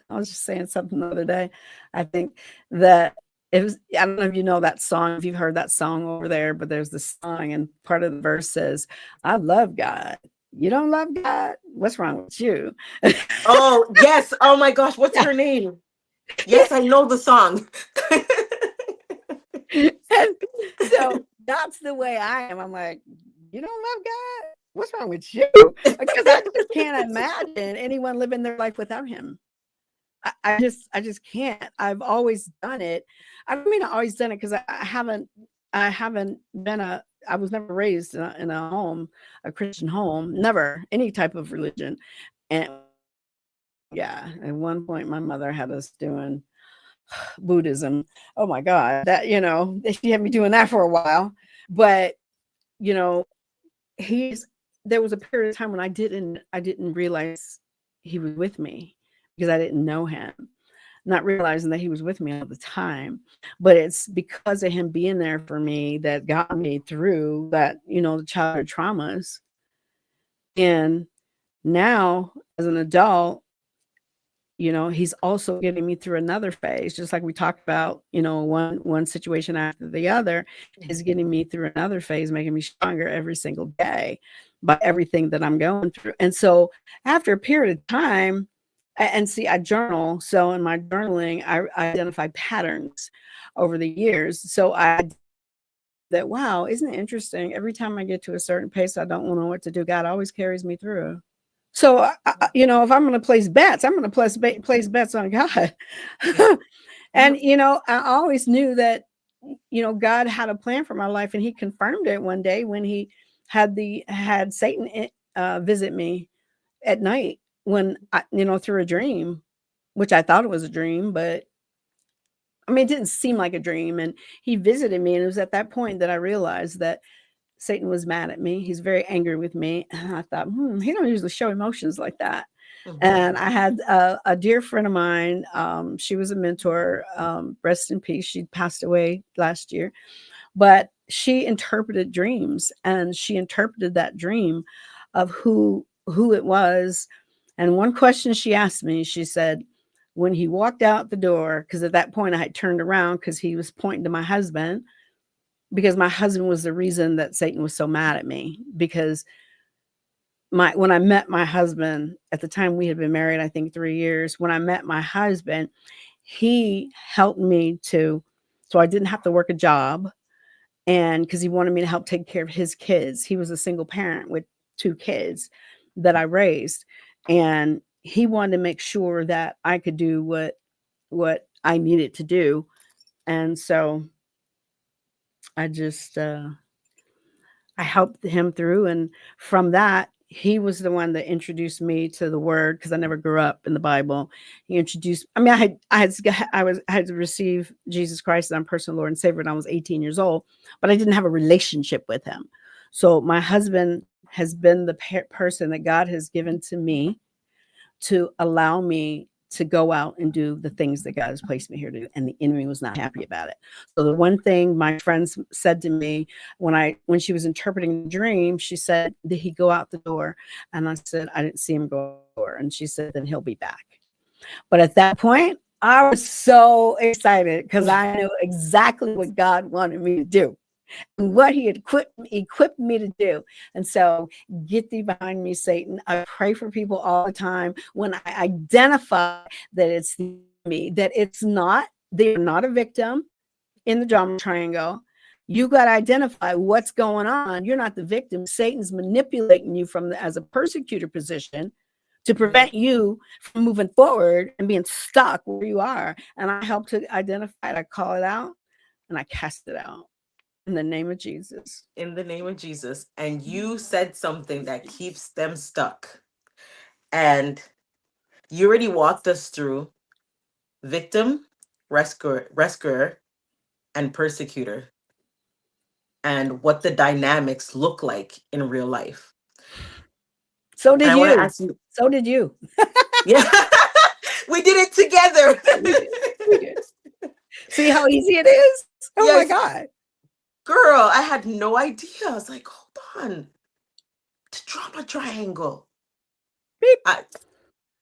was just saying something the other day. I think that I don't know if you know that song, if you've heard that song over there, but there's this song, and part of the verse says, I love God. You don't love God? What's wrong with you? Oh, yes. Oh my gosh, what's her name? Yes, I know the song. And so that's the way I am. I'm like, you don't love God? What's wrong with you? Because I just can't imagine anyone living their life without him. I just can't. I've always done it. I don't mean I always done it, because I haven't been I was never raised in a home, a Christian home, never any type of religion. And yeah, at one point my mother had us doing Buddhism. Oh my God, she had me doing that for a while. But you know, he's there was a period of time when I didn't realize he was with me, because I didn't know him, not realizing that he was with me all the time. But it's because of him being there for me that got me through that, the childhood traumas. And now as an adult, he's also getting me through another phase, just like we talked about, one situation after the other is getting me through another phase, making me stronger every single day by everything that I'm going through. And so after a period of time, And see, I journal. So in my journaling, I identify patterns over the years. So I that, wow, isn't it interesting? Every time I get to a certain pace, I don't know what to do. God always carries me through. So, if I'm going to place bets, I'm going to place bets on God. Yep. And, Yep. I always knew that, God had a plan for my life, and he confirmed it one day when he had Satan visit me at night when through a dream, which I thought it was a dream, but I mean, it didn't seem like a dream. And he visited me, and it was at that point that I realized that Satan was mad at me. He's very angry with me. And I thought, he don't usually show emotions like that. Mhm. And I had a dear friend of mine. She was a mentor. Rest in peace. She passed away last year, but she interpreted dreams, and she interpreted that dream of who it was. And one question she asked me, she said, when he walked out the door, because at that point I had turned around because he was pointing to my husband, because my husband was the reason that Satan was so mad at me. Because when I met my husband, at the time we had been married, I think 3 years, when I met my husband, he helped me so I didn't have to work a job. And because he wanted me to help take care of his kids. He was a single parent with 2 kids that I raised. And he wanted to make sure that I could do what I needed to do. And so I just I helped him through. And from that, he was the one that introduced me to the word, because I never grew up in the Bible. He introduced, I mean, I had to receive Jesus Christ as my personal Lord and Savior when I was 18 years old, but I didn't have a relationship with him. So my husband has been the person that God has given to me to allow me to go out and do the things that God has placed me here to do. And the enemy was not happy about it. So the one thing my friends said to me when she was interpreting the dream, she said, did he go out the door? And I said, I didn't see him go out the door. And she said, then he'll be back. But at that point, I was so excited because I knew exactly what God wanted me to do, what he had equipped me to do. And so, get thee behind me, Satan. I pray for people all the time when I identify that it's me, that they're not a victim in the drama triangle. You got to identify what's going on. You're not the victim. Satan's manipulating you as a persecutor position to Right. prevent you from moving forward and being stuck where you are. And I help to identify it. I call it out and I cast it out in the name of Jesus. In the name of Jesus. And you said something that keeps them stuck. And you already walked us through victim, rescuer, and persecutor, and what the dynamics look like in real life. So And did I want to you. ask you, So did you. yeah, we did it together. We did. We did. See how easy it is? Oh my Yes, God. girl, I had no idea. I was like, hold on, the drama triangle. Beep. I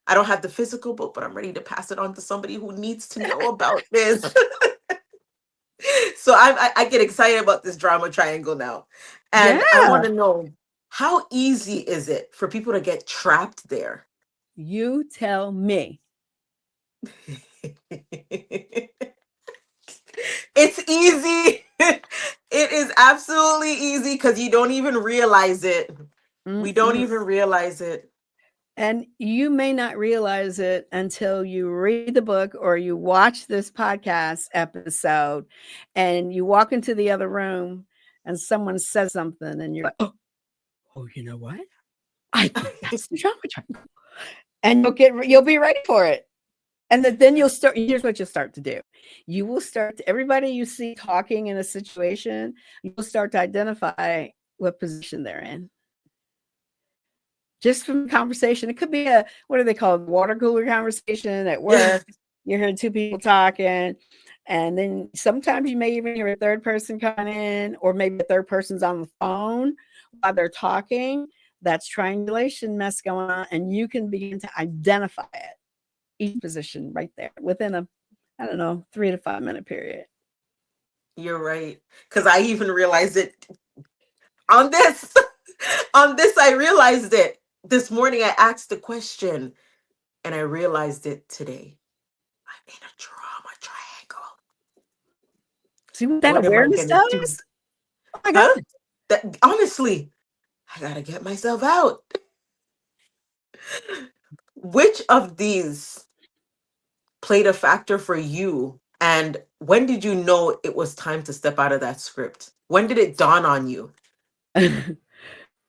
I don't have the physical book, but I'm ready to pass it on to somebody who needs to know about this. So I get excited about this drama triangle now. And I want Yeah. to know, how easy is it for people to get trapped there? You tell me. It's easy. It is absolutely easy because you don't even realize it. We don't Mm-mm. even realize it. And you may not realize it until you read the book or you watch this podcast episode and you walk into the other room and someone says something and you're like, oh, you know what? I think that's the drama triangle. And you'll be ready for it. And then you'll start. Here's what you'll start to do. You will start everybody you see talking in a situation, you'll start to identify what position they're in. Just from the conversation. It could be what do they call it? Water cooler conversation at work. You heard 2 people talking. And then sometimes you may even hear a third person coming in, or maybe a third person's on the phone while they're talking. That's triangulation mess going on. And you can begin to identify it, each position right there within I don't know, 3 to 5 minute period. You're right. Because I even realized it on this. On this, I realized it. This morning, I asked the question, And I realized it today. I'm in a trauma triangle. See what that What am I awareness going to do? does? Oh my Huh? God. That, honestly, I got to get myself out. Which of these played a factor for you? And when did you know it was time to step out of that script? When did it dawn on you?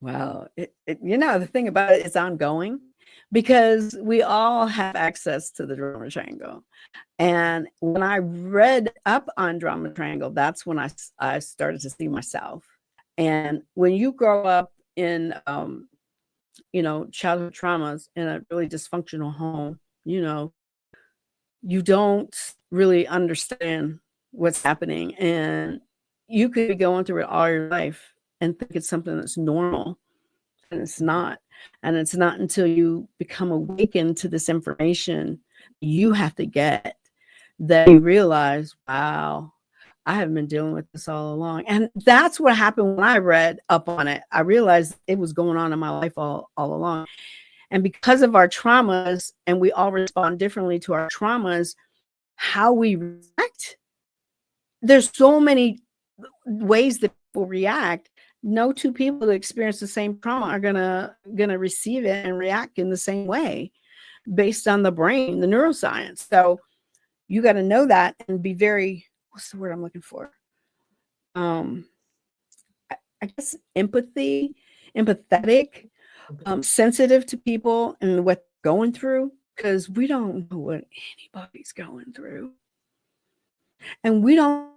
Well, the thing about it is ongoing because we all have access to the drama triangle. And when I read up on drama triangle, that's when I started to see myself. And when you grow up in, childhood traumas in a really dysfunctional home, you don't really understand what's happening. And you could be going through it all your life and think it's something that's normal, and it's not. And it's not until you become awakened to this information you have to get that you realize, wow, I have been dealing with this all along. And that's what happened when I read up on it. I realized it was going on in my life all along. And because of our traumas, and we all respond differently to our traumas, how we react, there's so many ways that people react. No two people that experience the same trauma are gonna receive it and react in the same way based on the brain, the neuroscience. So you got to know that and be very, what's the word I'm looking for? Um, I guess empathetic, sensitive to people and what they're going through, because we don't know what anybody's going through, and we don't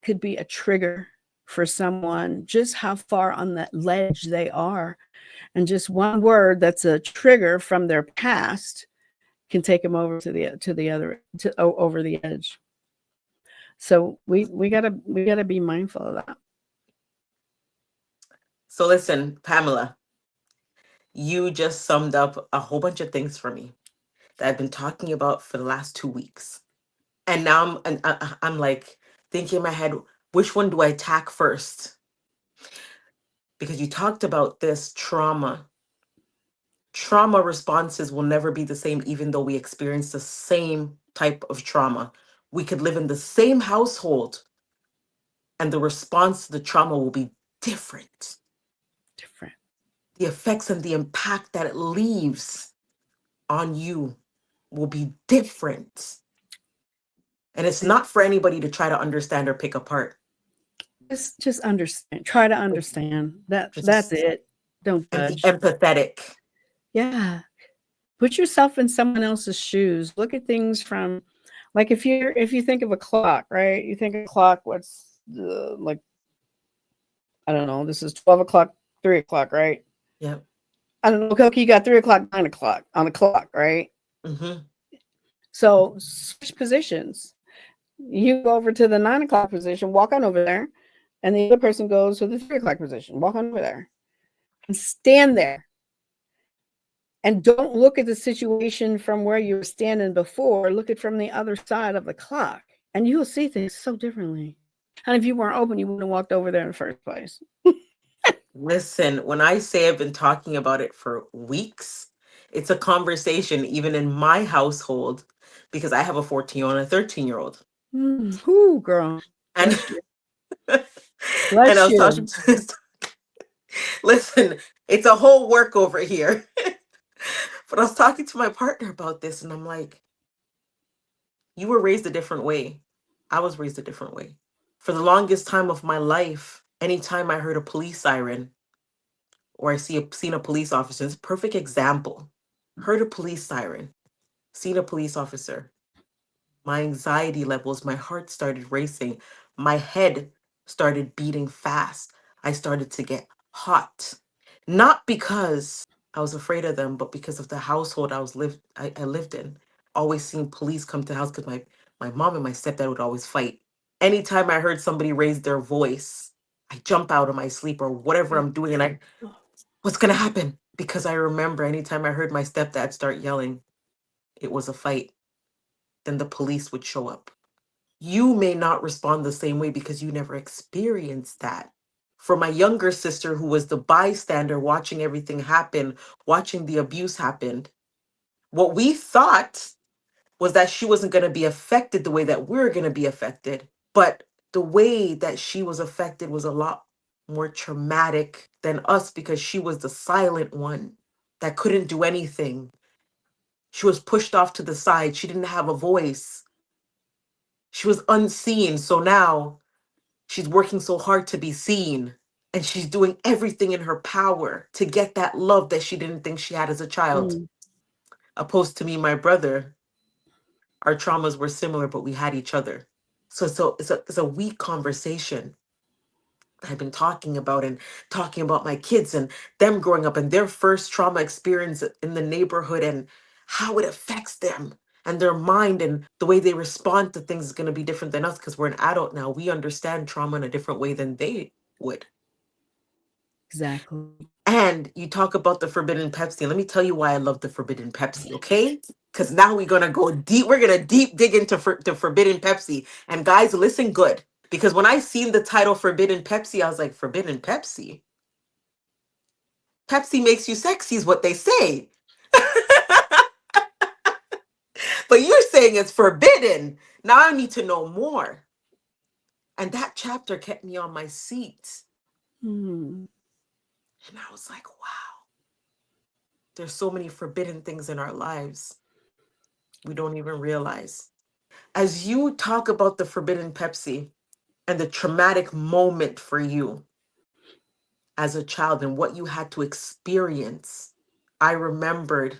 could be a trigger for someone, just how far on that ledge they are. And just one word that's a trigger from their past can take them over over the edge. So we gotta be mindful of that. So listen, Pamela, you just summed up a whole bunch of things for me that I've been talking about for the last 2 weeks. And now I'm like thinking in my head, which one do I attack first? Because you talked about this trauma. Trauma responses will never be the same, even though we experience the same type of trauma. We could live in the same household, and the response to the trauma will be different. Different. The effects and the impact that it leaves on you will be different. And it's not for anybody to try to understand or pick apart. Just understand. Try to understand. That's Just it. Don't and be judge. empathetic. Yeah. Put yourself in someone else's shoes. Look at things from, like, if you think of a clock, right? You think of a clock, what's like, I don't know, this is 12 o'clock, 3 o'clock, right? Yeah. I don't know. Okay, you got 3 o'clock, 9 o'clock on the clock, right? Mm-hmm. So switch positions. You go over to the 9 o'clock position, walk on over there, and the other person goes to the 3 o'clock position, walk on over there, and stand there. And don't look at the situation from where you were standing before. Look at from the other side of the clock, and you will see things so differently. And if you weren't open, you wouldn't have walked over there in the first place. Listen, when I say I've been talking about it for weeks, it's a conversation even in my household because I have a 14-year-old and a 13-year-old. Whoo, girl. And Bless you. and I Bless was talking you. to listen, it's a whole work over here. But I was talking to my partner about this and I'm like, you were raised a different way. I was raised a different way. For the longest time of my life, anytime I heard a police siren or seen a police officer, it's a perfect example. Heard a police siren, seen a police officer. My anxiety levels, my heart started racing. My head started beating fast. I started to get hot. Not because I was afraid of them, but because of the household I lived in. Always seeing police come to the house because my mom and my stepdad would always fight. Anytime I heard somebody raise their voice, I jump out of my sleep or whatever I'm doing and what's gonna happen? Because I remember anytime I heard my stepdad start yelling, it was a fight. Then the police would show up. You may not respond the same way because you never experienced that. For my younger sister, who was the bystander watching everything happen, watching the abuse happen, What we thought was that she wasn't going to be affected the way that we're going to be affected. But the way that she was affected was a lot more traumatic than us because she was the silent one that couldn't do anything. She was pushed off to the side. She didn't have a voice. She was unseen. So now she's working so hard to be seen. And she's doing everything in her power to get that love that she didn't think she had as a child. Mm. Opposed to me, my brother, our traumas were similar, but we had each other. So it's a weak conversation I've been talking about my kids and them growing up and their first trauma experience in the neighborhood and how it affects them and their mind and the way they respond to things is going to be different than us because we're an adult now. We understand trauma in a different way than they would. Exactly. And you talk about the forbidden Pepsi. Let me tell you why I love the forbidden Pepsi, okay? Because now we're gonna go deep. We're gonna deep dig into the forbidden Pepsi. And guys, listen good. Because when I seen the title Forbidden Pepsi, I was like, Forbidden Pepsi? Pepsi makes you sexy is what they say. But you're saying it's forbidden. Now I need to know more. And that chapter kept me on my seat. Mm. And I was like, wow, there's so many forbidden things in our lives we don't even realize. As you talk about the forbidden Pepsi and the traumatic moment for you as a child and what you had to experience, I remembered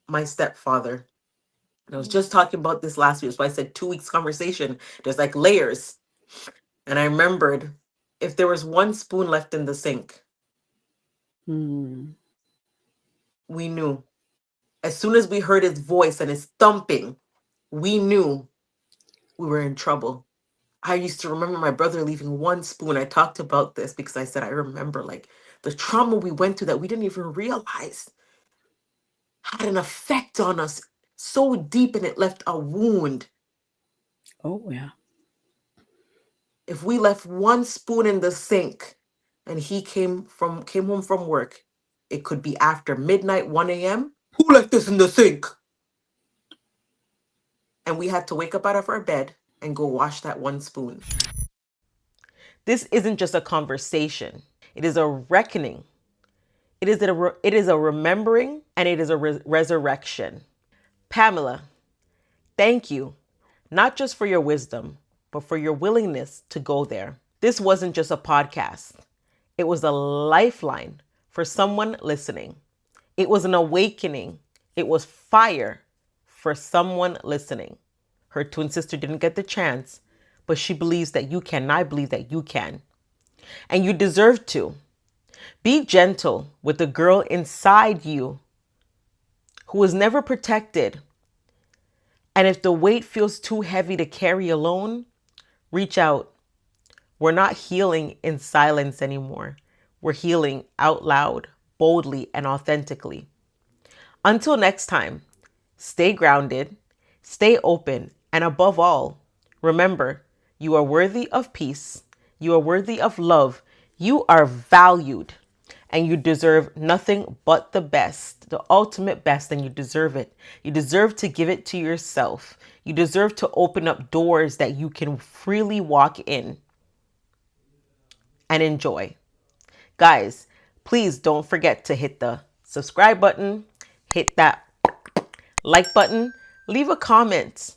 my stepfather. And I was just talking about this last week. So I said 2 weeks conversation. There's like layers. And I remembered if there was one spoon left in the sink, Mm. we knew. As soon as we heard his voice and his thumping, we knew we were in trouble. I used to remember my brother leaving one spoon. I talked about this because I said I remember like the trauma we went through that we didn't even realize had an effect on us so deep and it left a wound. Oh, yeah. If we left one spoon in the sink and he came home from work, it could be after midnight, 1 a.m. Who left this in the sink? And we had to wake up out of our bed and go wash that one spoon. This isn't just a conversation. It is a reckoning. It is a remembering and it is a resurrection. Pamela, thank you, not just for your wisdom, but for your willingness to go there. This wasn't just a podcast. It was a lifeline for someone listening. It was an awakening. It was fire for someone listening. Her twin sister didn't get the chance, but she believes that you can. And I believe that you can. And you deserve to. Be gentle with the girl inside you who was never protected. And if the weight feels too heavy to carry alone, reach out. We're not healing in silence anymore. We're healing out loud, boldly, and authentically. Until next time, stay grounded, stay open, and above all, remember, you are worthy of peace. You are worthy of love. You are valued. And you deserve nothing but the best, the ultimate best, and you deserve it. You deserve to give it to yourself. You deserve to open up doors that you can freely walk in and enjoy. Guys, please don't forget to hit the subscribe button, hit that like button, leave a comment.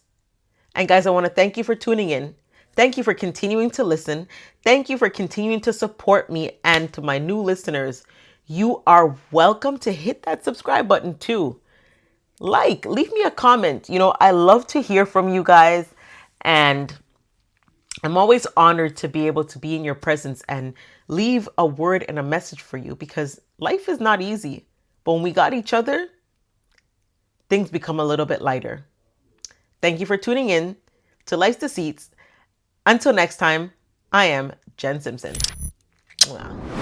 And guys, I want to thank you for tuning in. Thank you for continuing to listen. Thank you for continuing to support me. And to my new listeners, you are welcome to hit that subscribe button too. Leave me a comment. I love to hear from you guys. And I'm always honored to be able to be in your presence and leave a word and a message for you because life is not easy. But when we got each other, things become a little bit lighter. Thank you for tuning in to Life's Deceits. Until next time, I am Jen Simpson. Wow.